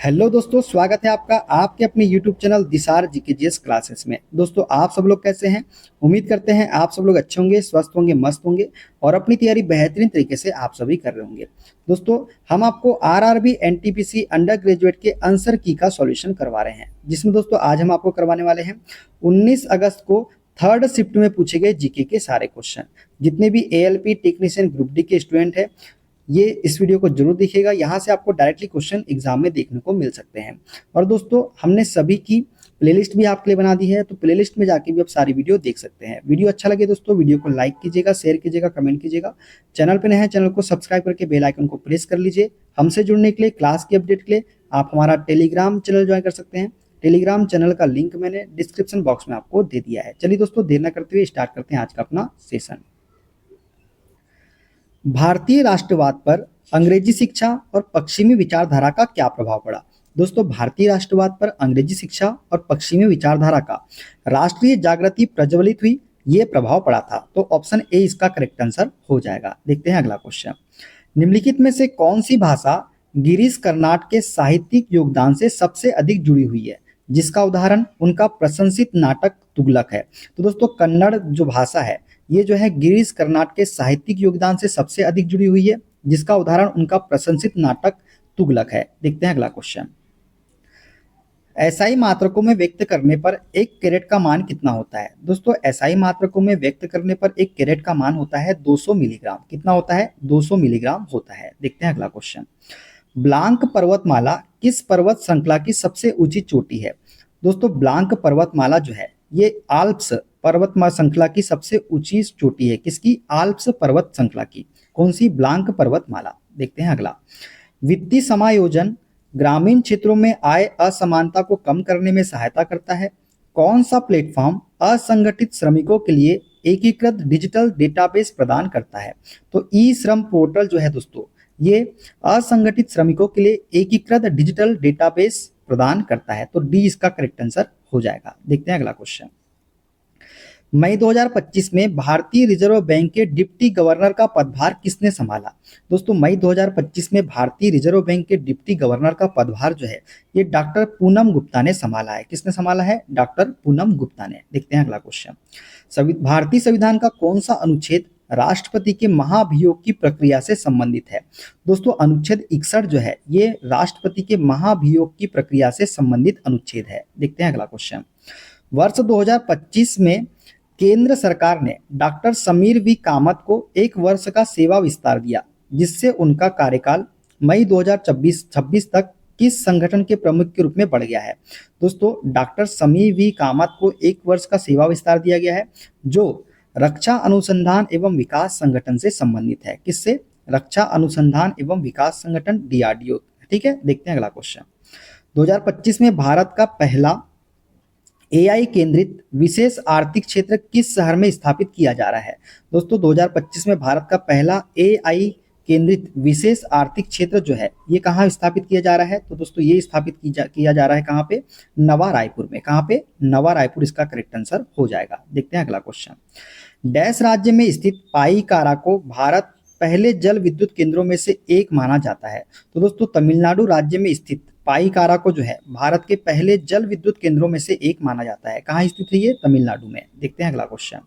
Hello दोस्तों, स्वागत है आपका आपके अपने YouTube चैनल दिसार जीकेजीएस क्लासेस में। दोस्तों, आप सब लोग कैसे हैं? उम्मीद करते हैं आप सब लोग अच्छे होंगे, स्वस्थ होंगे, मस्त होंगे और अपनी तैयारी बेहतरीन तरीके से आप सभी कर रहे होंगे। दोस्तों, हम आपको आरआरबी एनटीपीसी अंडर ग्रेजुएट के आंसर की का सॉल्यूशन करवा रहे हैं, जिसमें दोस्तों आज हम आपको करवाने वाले हैं 19 अगस्त को थर्ड शिफ्ट में पूछे गए जीके के सारे क्वेश्चन। जितने भी एएलपी टेक्नीशियन ग्रुप डी के स्टूडेंट है, ये इस वीडियो को जरूर देखिएगा। यहाँ से आपको डायरेक्टली क्वेश्चन एग्जाम में देखने को मिल सकते हैं। और दोस्तों, हमने सभी की प्लेलिस्ट भी आपके लिए बना दी है, तो प्लेलिस्ट में जाके भी आप सारी वीडियो देख सकते हैं। वीडियो अच्छा लगे दोस्तों, वीडियो को लाइक कीजिएगा, शेयर कीजिएगा, कमेंट कीजिएगा। चैनल पे नए हैं, चैनल को सब्सक्राइब करके बेल आइकन को प्रेस कर लीजिए। हमसे जुड़ने के लिए, क्लास की अपडेट के लिए आप हमारा टेलीग्राम चैनल ज्वाइन कर सकते हैं। टेलीग्राम चैनल का लिंक मैंने डिस्क्रिप्शन बॉक्स में आपको दे दिया है। चलिए दोस्तों, देर न करते हुए स्टार्ट करते हैं आज का अपना सेशन। भारतीय राष्ट्रवाद पर अंग्रेजी शिक्षा और पश्चिमी विचारधारा का क्या प्रभाव पड़ा? दोस्तों, भारतीय राष्ट्रवाद पर अंग्रेजी शिक्षा और पश्चिमी विचारधारा का राष्ट्रीय जागृति प्रज्वलित हुई, ये प्रभाव पड़ा था। तो ऑप्शन ए इसका करेक्ट आंसर हो जाएगा। देखते हैं अगला क्वेश्चन। निम्नलिखित में से कौन सी भाषा गिरीश कर्नाड के साहित्यिक योगदान से सबसे अधिक जुड़ी हुई है, जिसका उदाहरण उनका प्रशंसित नाटक तुगलक है? तो दोस्तों, कन्नड़ जो भाषा है, ये जो है गिरीश कर्नाड के साहित्यिक योगदान से सबसे अधिक जुड़ी हुई है, जिसका उदाहरण उनका प्रशंसित नाटक तुगलक है। देखते हैं अगला क्वेश्चन। एसआई मात्रकों में व्यक्त करने पर एक कैरेट का मान कितना होता है? दोस्तों, एसआई मात्रकों में व्यक्त करने पर एक कैरेट का मान होता है 200 मिलीग्राम। कितना होता है? 200 मिलीग्राम होता है। देखते हैं अगला क्वेश्चन। ब्लांक पर्वतमाला किस पर्वत श्रृंखला की सबसे ऊंची चोटी है? दोस्तों, ब्लांक पर्वतमाला जो है, ये आल्प्स पर्वतमाला श्रृंखला की सबसे ऊंची चोटी है। किसकी? आल्प्स पर्वत श्रृंखला की। कौन सी? ब्लांक पर्वतमाला। देखते हैं अगला। वित्तीय समायोजन ग्रामीण क्षेत्रों में आय असमानता को कम करने में सहायता करता है। कौन सा प्लेटफॉर्म असंगठित श्रमिकों के लिए एकीकृत डिजिटल डेटाबेस प्रदान करता है? तो ई श्रम पोर्टल जो है दोस्तों, ये असंगठित श्रमिकों के लिए एकीकृत डिजिटल डेटाबेस प्रदान करता है। तो डी इसका करेक्ट आंसर हो जाएगा। देखते हैं अगला क्वेश्चन। मई 2025 में भारतीय रिजर्व बैंक के डिप्टी गवर्नर का पदभार किसने संभाला? दोस्तों, मई 2025 में भारतीय रिजर्व बैंक के डिप्टी गवर्नर का पदभार जो है, ये डॉक्टर पूनम गुप्ता ने संभाला है। किसने संभाला है? डॉक्टर पूनम गुप्ता ने। देखते हैं अगला क्वेश्चन। भारतीय संविधान का कौन सा अनुच्छेद राष्ट्रपति के महाभियोग की प्रक्रिया से संबंधित है? दोस्तों, अनुच्छेद 61 जो है, ये राष्ट्रपति के महाभियोग की प्रक्रिया से संबंधित अनुच्छेद है। देखते हैं अगला क्वेश्चन। वर्ष 2025 में केंद्र सरकार ने डॉक्टर समीर वी कामत को 1 वर्ष का सेवा विस्तार दिया, जिससे उनका कार्यकाल मई 2026 तक किस संगठन के प्रमुख के रूप में बढ़ गया है? दोस्तों, डॉक्टर समीर वी कामत को 1 वर्ष का सेवा विस्तार दिया गया है, जो रक्षा अनुसंधान एवं विकास संगठन से संबंधित है। किससे? रक्षा अनुसंधान एवं विकास संगठन, डीआरडीओ। ठीक है, देखते हैं अगला क्वेश्चन। 2025 में भारत का पहला एआई केंद्रित विशेष आर्थिक क्षेत्र किस शहर में स्थापित किया जा रहा है? दोस्तों, 2025 में भारत का पहला एआई केंद्रित विशेष आर्थिक क्षेत्र जो है, ये कहाँ स्थापित किया जा रहा है? तो दोस्तों, ये स्थापित किया जा रहा है कहाँ पे? नवा रायपुर में। कहाँ पे? नवा रायपुर इसका करेक्ट आंसर हो जाएगा। देखते हैं अगला क्वेश्चन। डैश राज्य में स्थित पाईकारा को भारत पहले जल विद्युत केंद्रों में से एक माना जाता है। तो दोस्तों, तमिलनाडु राज्य में स्थित पाईकारा को जो है, भारत के पहले जल विद्युत केंद्रों में से एक माना जाता है। कहाँ स्थित है ये? तमिलनाडु में। देखते हैं अगला क्वेश्चन।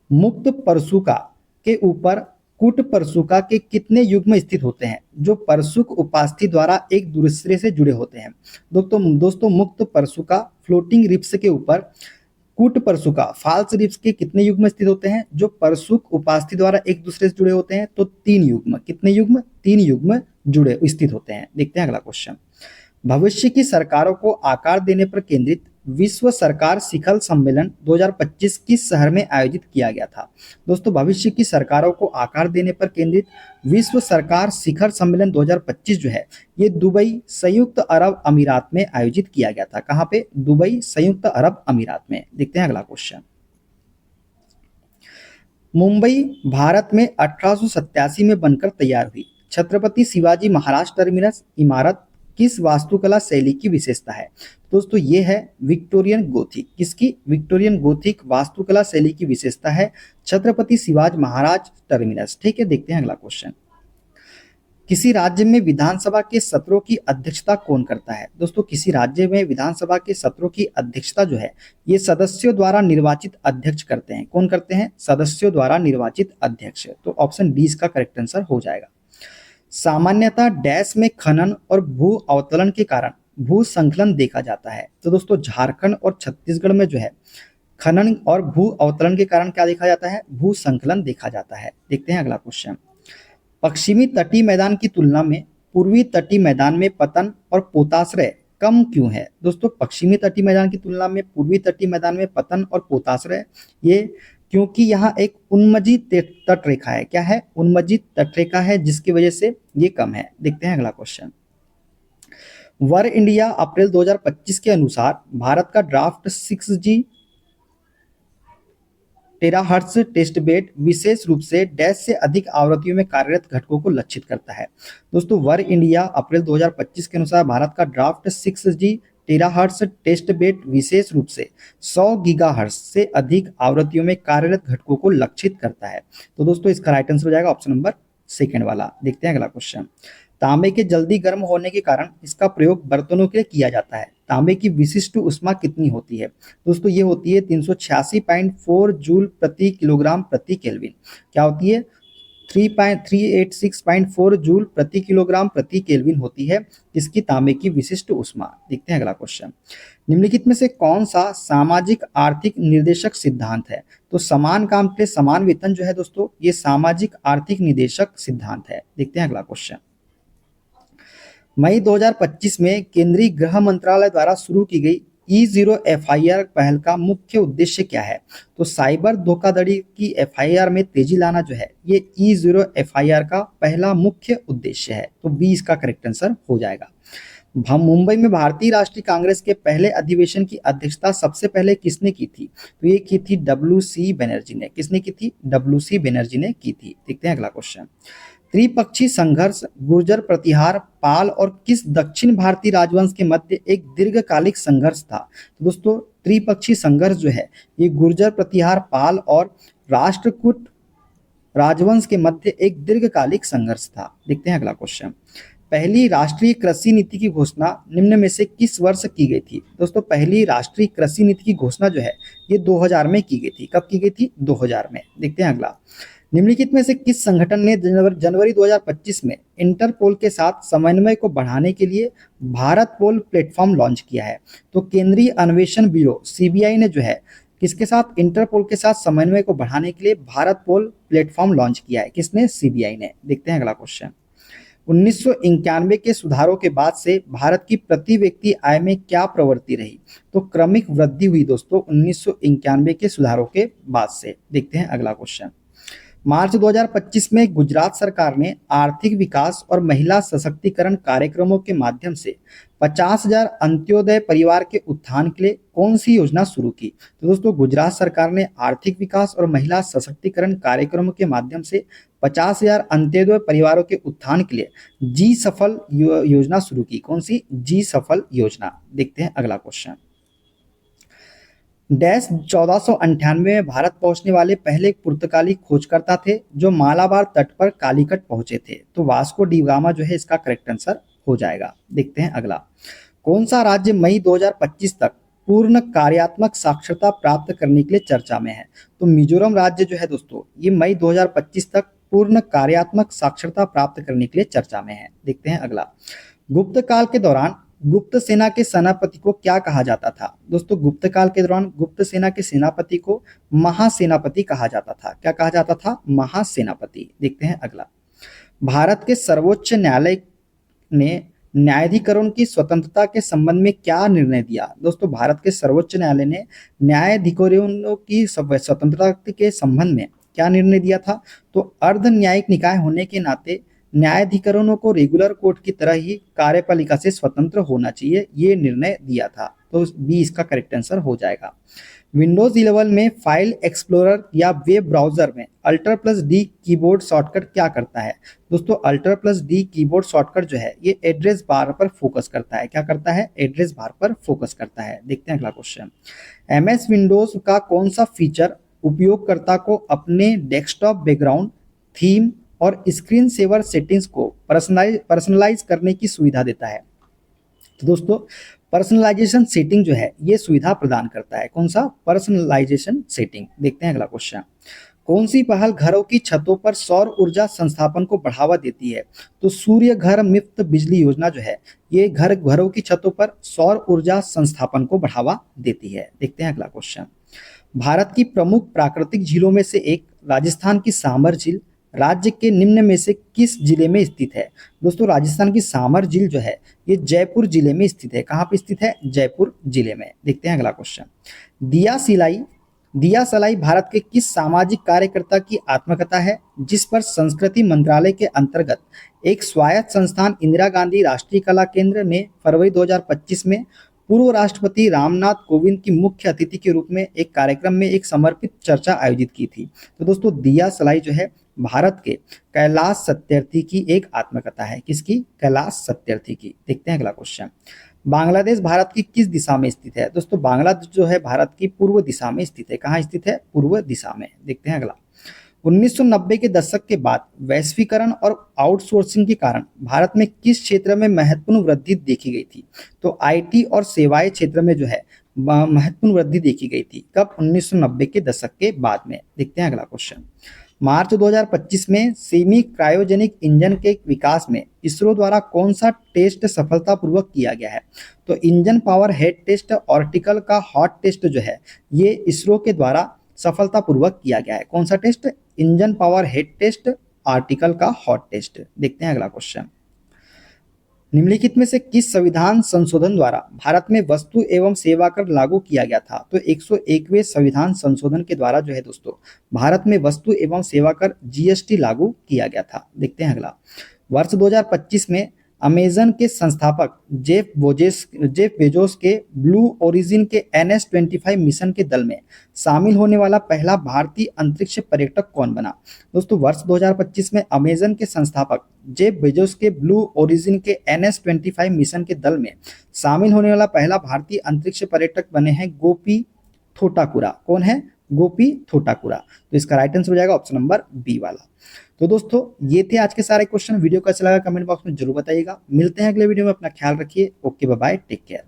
मुक्त परसुका के ऊपर कूट परसुका के कितने युग्म स्थित होते हैं, जो परसुक उपास्थि द्वारा एक दूसरे से जुड़े होते हैं? दोस्तों, मुक्त परसुका फ्लोटिंग रिप्स के ऊपर कूट परसुका फाल्स रिप्स के कितने युग्म स्थित होते हैं, जो परसुक उपास्थि द्वारा एक दूसरे से जुड़े होते हैं? तो 3 युग्म। कितने युग्म? 3 युग्म जुड़े स्थित होते हैं। देखते हैं अगला क्वेश्चन। भविष्य की सरकारों को आकार देने पर केंद्रित विश्व सरकार शिखर सम्मेलन 2025 किस शहर में आयोजित किया गया था? दोस्तों, भविष्य की सरकारों को आकार देने पर केंद्रित विश्व सरकार शिखर सम्मेलन 2025 जो है, ये दुबई संयुक्त अरब अमीरात में आयोजित किया गया था। कहाँ पे? दुबई संयुक्त अरब अमीरात में। देखते हैं अगला क्वेश्चन। मुंबई भारत में 1887 में बनकर तैयार हुई छत्रपति शिवाजी महाराज टर्मिनस इमारत किस वास्तुकला शैली की विशेषता है? दोस्तों, ये है विक्टोरियन गोथिक। किसकी? विक्टोरियन गोथिक वास्तुकला शैली की विशेषता है छत्रपति शिवाजी महाराज टर्मिनस। ठीक है, देखते हैं अगला क्वेश्चन। किसी राज्य में विधानसभा के सत्रों की अध्यक्षता कौन करता है? दोस्तों किसी राज्य में विधानसभा के सत्रों की अध्यक्षता जो है ये सदस्यों द्वारा निर्वाचित अध्यक्ष करते हैं। कौन करते हैं? सदस्यों द्वारा निर्वाचित अध्यक्ष। तो ऑप्शन डी इसका करेक्ट आंसर हो जाएगा। सामान्यतः डैश में खनन और भू अवतरण के कारण भू संकलन देखा जाता है। तो दोस्तों झारखंड और छत्तीसगढ़ में जो है खनन और भू अवतरण के कारण क्या देखा जाता है? भू संकलन देखा जाता है। देखते हैं अगला क्वेश्चन। पश्चिमी तटीय मैदान की तुलना में पूर्वी तटीय मैदान में पतन और पोताश्रय कम क्यों है? दोस्तों पश्चिमी तटीय मैदान की तुलना में पूर्वी तटीय मैदान में पतन और पोताश्रय ये क्योंकि यहाँ एक उन्मजित तट रेखा है। क्या है? उन्मजित तट रेखा है, जिसकी वजह से ये कम है। देखते हैं अगला क्वेश्चन। वर इंडिया अप्रैल 2025 के अनुसार भारत का draft 6G terahertz test bed विशेष रूप से डैश से अधिक आवृत्तियों में कार्यरत घटकों को लक्षित करता है। दोस्तों वर इंडिया अप्रैल 2025 के अनुसार भारत का draft 6G terahertz test bed विशेष रूप से 100 गीगाहर्ट्ज से अधिक आवृत्तियों में कार्यरत घटकों को लक्षित करता है। तो दोस्तों इसका राइट आंसर हो जाएगा ऑप्शन नंबर सेकेंड वाला। देखते हैं अगला क्वेश्चन। तांबे के जल्दी गर्म होने के कारण इसका प्रयोग बर्तनों के लिए किया जाता है। तांबे की विशिष्ट उष्मा कितनी होती है? दोस्तों ये होती है 386.4 जूल प्रति किलोग्राम प्रति केल्विन। क्या होती है? 386.4 जूल प्रति किलोग्राम प्रति केल्विन होती है इसकी तांबे की विशिष्ट उष्मा। देखते हैं अगला क्वेश्चन। निम्नलिखित में से कौन सा सामाजिक आर्थिक निर्देशक सिद्धांत है? तो समान काम के लिए समान वेतन जो है दोस्तों ये सामाजिक आर्थिक निर्देशक सिद्धांत है। देखते हैं अगला क्वेश्चन। मई 2025 में केंद्रीय गृह मंत्रालय द्वारा शुरू की गई E0 FIR पहल का मुख्य उद्देश्य क्या है? तो साइबर धोखाधड़ी की FIR में तेजी लाना जो है ये E0 FIR का पहला मुख्य उद्देश्य है। तो बी इसका करेक्ट आंसर हो जाएगा। मुंबई में भारतीय राष्ट्रीय कांग्रेस के पहले अधिवेशन की अध्यक्षता सबसे पहले किसने की थी? तो ये की थी WC बनर्जी ने। किसने की थी? WC बनर्जी ने की थी। देखते हैं अगला क्वेश्चन। त्रिपक्षीय संघर्ष गुर्जर प्रतिहार पाल और किस दक्षिण भारतीय राजवंश के मध्य एक दीर्घकालिक संघर्ष था? तो दोस्तों त्रिपक्षीय संघर्ष जो है ये गुर्जर प्रतिहार पाल और राष्ट्रकूट राजवंश के मध्य एक दीर्घकालिक संघर्ष था। देखते हैं अगला क्वेश्चन। पहली राष्ट्रीय कृषि नीति की घोषणा निम्न में से किस वर्ष की गई थी? दोस्तों पहली राष्ट्रीय कृषि नीति की घोषणा जो है ये 2000 में की गई थी। कब की गई थी? 2000 में। देखते हैं अगला। निम्नलिखित में से किस संगठन ने जनवरी 2025 में इंटरपोल के साथ समन्वय को बढ़ाने के लिए भारत पोल प्लेटफॉर्म लॉन्च किया है? तो केंद्रीय अन्वेषण ब्यूरो CBI ने जो है किसके साथ? इंटरपोल के साथ समन्वय को बढ़ाने के लिए भारत पोल प्लेटफॉर्म लॉन्च किया है। किसने? CBI ने। देखते हैं अगला क्वेश्चन। 1991 के सुधारों के बाद से भारत की प्रति व्यक्ति आय में क्या प्रवृत्ति रही? तो क्रमिक वृद्धि हुई दोस्तों 1991 के सुधारों के बाद से। देखते हैं अगला क्वेश्चन। मार्च 2025 में गुजरात सरकार ने आर्थिक विकास और महिला सशक्तिकरण कार्यक्रमों के माध्यम से 50,000 अंत्योदय परिवार के उत्थान के लिए कौन सी योजना शुरू की? तो दोस्तों गुजरात सरकार ने आर्थिक विकास और महिला सशक्तिकरण कार्यक्रमों के माध्यम से 50,000 अंत्योदय परिवारों के उत्थान के लिए जी सफल योजना शुरू की। कौन सी? जी सफल योजना। देखते हैं अगला क्वेश्चन। डैश 1498 में भारत पहुंचने वाले पहले पुर्तगाली खोजकर्ता थे जो मालाबार तट पर कालीकट पहुंचे थे? तो वास्को डी गामा जो है इसका करेक्ट आंसर हो जाएगा। देखते हैं अगला। कौन सा राज्य मई 2025 तक पूर्ण कार्यात्मक साक्षरता प्राप्त करने के लिए चर्चा में है? तो मिजोरम राज्य जो है दोस्तों ये मई 2025 तक पूर्ण कार्यात्मक साक्षरता प्राप्त करने के लिए चर्चा में है। देखते हैं अगला। गुप्त काल के दौरान गुप्त सेना के सेनापति को क्या कहा जाता था? दोस्तों गुप्त काल के दौरान गुप्त सेना के सेनापति को महासेनापति कहा जाता था। क्या कहा जाता था? महासेनापति। देखते हैं अगला। भारत के सर्वोच्च न्यायालय ने न्यायाधिकरण की स्वतंत्रता के संबंध में क्या निर्णय दिया? दोस्तों भारत के सर्वोच्च न्यायालय ने न्यायाधिकरणों की स्वतंत्रता के संबंध में क्या निर्णय दिया था? तो अर्ध न्यायिक निकाय होने के नाते न्यायाधिकरणों को रेगुलर कोर्ट की तरह ही कार्यपालिका से स्वतंत्र होना चाहिए, ये निर्णय दिया था। तो बी इसका करेक्ट आंसर हो जाएगा। विंडोज 11 में फाइल एक्सप्लोरर या वेब ब्राउजर में Alt+D कीबोर्ड शॉर्टकट क्या करता है? दोस्तों Alt+D कीबोर्ड शॉर्टकट जो है ये एड्रेस बार पर फोकस करता है। क्या करता है? एड्रेस बार पर फोकस करता है। देखते हैं अगला क्वेश्चन। MS विंडोज का कौन सा फीचर उपयोगकर्ता को अपने डेस्कटॉप बैकग्राउंड, थीम और स्क्रीन सेवर सेटिंग्स को पर्सनलाइज करने की सुविधा देता है। तो दोस्तों पर्सनलाइजेशन सेटिंग जो है ये सुविधा प्रदान करता है। कौन सा? Personalization setting. देखते हैं अगला क्वेश्चन। कौन सी पहल घरों की छतों पर सौर ऊर्जा संस्थापन को बढ़ावा देती है? तो सूर्य घर मुफ्त बिजली योजना जो है ये घरों की छतों पर सौर ऊर्जा संस्थापन को बढ़ावा देती है। देखते हैं अगला क्वेश्चन। भारत की प्रमुख प्राकृतिक झीलों में से एक राजस्थान की सामर झील राज्य के निम्न में से किस जिले में स्थित है? दोस्तों राजस्थान की सामर झील जो है ये जयपुर जिले में स्थित है। कहाँ पे स्थित है? जयपुर जिले में। देखते हैं अगला क्वेश्चन। दिया सलाई भारत के किस सामाजिक कार्यकर्ता की आत्मकथा है जिस पर संस्कृति मंत्रालय के अंतर्गत एक स्वायत्त संस्थान इंदिरा गांधी राष्ट्रीय कला केंद्र ने फरवरी 2025 में पूर्व राष्ट्रपति रामनाथ कोविंद की मुख्य अतिथि के रूप में एक कार्यक्रम में एक समर्पित चर्चा आयोजित की थी? तो दोस्तों दिया सलाई जो है भारत के कैलाश सत्यार्थी की एक आत्मकथा है। किसकी? कैलाश सत्यार्थी की। देखते हैं अगला क्वेश्चन। बांग्लादेश भारत की किस दिशा में स्थित है? दोस्तों बांग्लादेश जो है भारत की पूर्व दिशा में स्थित है। कहाँ स्थित है? पूर्व दिशा में। देखते हैं अगला। 1990 के दशक के बाद वैश्वीकरण और आउटसोर्सिंग के कारण भारत में किस क्षेत्र में महत्वपूर्ण वृद्धि देखी गई थी? तो आईटी और सेवाएं क्षेत्र में जो है महत्वपूर्ण वृद्धि देखी गई थी। कब? 1990 के दशक के बाद में। देखते हैं अगला क्वेश्चन। मार्च 2025 में सेमी क्रायोजेनिक इंजन के विकास में इसरो द्वारा कौन सा टेस्ट सफलतापूर्वक किया गया है? तो इंजन पावर हेड टेस्ट ऑर्टिकल का हॉट टेस्ट जो है ये इसरो के द्वारा सफलतापूर्वक किया गया है। कौन सा test? Engine power head test article का हॉट टेस्ट। देखते हैं अगला क्वेश्चन। निम्नलिखित में से किस संविधान संशोधन द्वारा भारत में वस्तु एवं सेवा कर लागू किया गया था? तो 101वें संविधान संशोधन के द्वारा जो है दोस्तों भारत में वस्तु एवं सेवा कर जीएसटी लागू किया गया था। देखते हैं अगला। वर्ष 2025 में अमेजन के संस्थापक जेफ बेजोस के ब्लू ओरिजिन के NS-25 मिशन के दल में शामिल होने वाला पहला भारतीय अंतरिक्ष पर्यटक कौन बना? दोस्तों वर्ष 2025 में अमेजन के संस्थापक जेफ बेजोस के ब्लू ओरिजिन के NS-25 मिशन के दल में शामिल होने वाला पहला भारतीय अंतरिक्ष पर्यटक बने हैं गोपी थोटाकुरा। कौन है? गोपी थोटाकुरा। तो इसका राइट आंसर हो जाएगा ऑप्शन नंबर बी वाला। तो दोस्तों ये थे आज के सारे क्वेश्चन। वीडियो कैसा लगा कमेंट बॉक्स में जरूर बताइएगा। मिलते हैं अगले वीडियो में। अपना ख्याल रखिए। Okay bye bye, take care.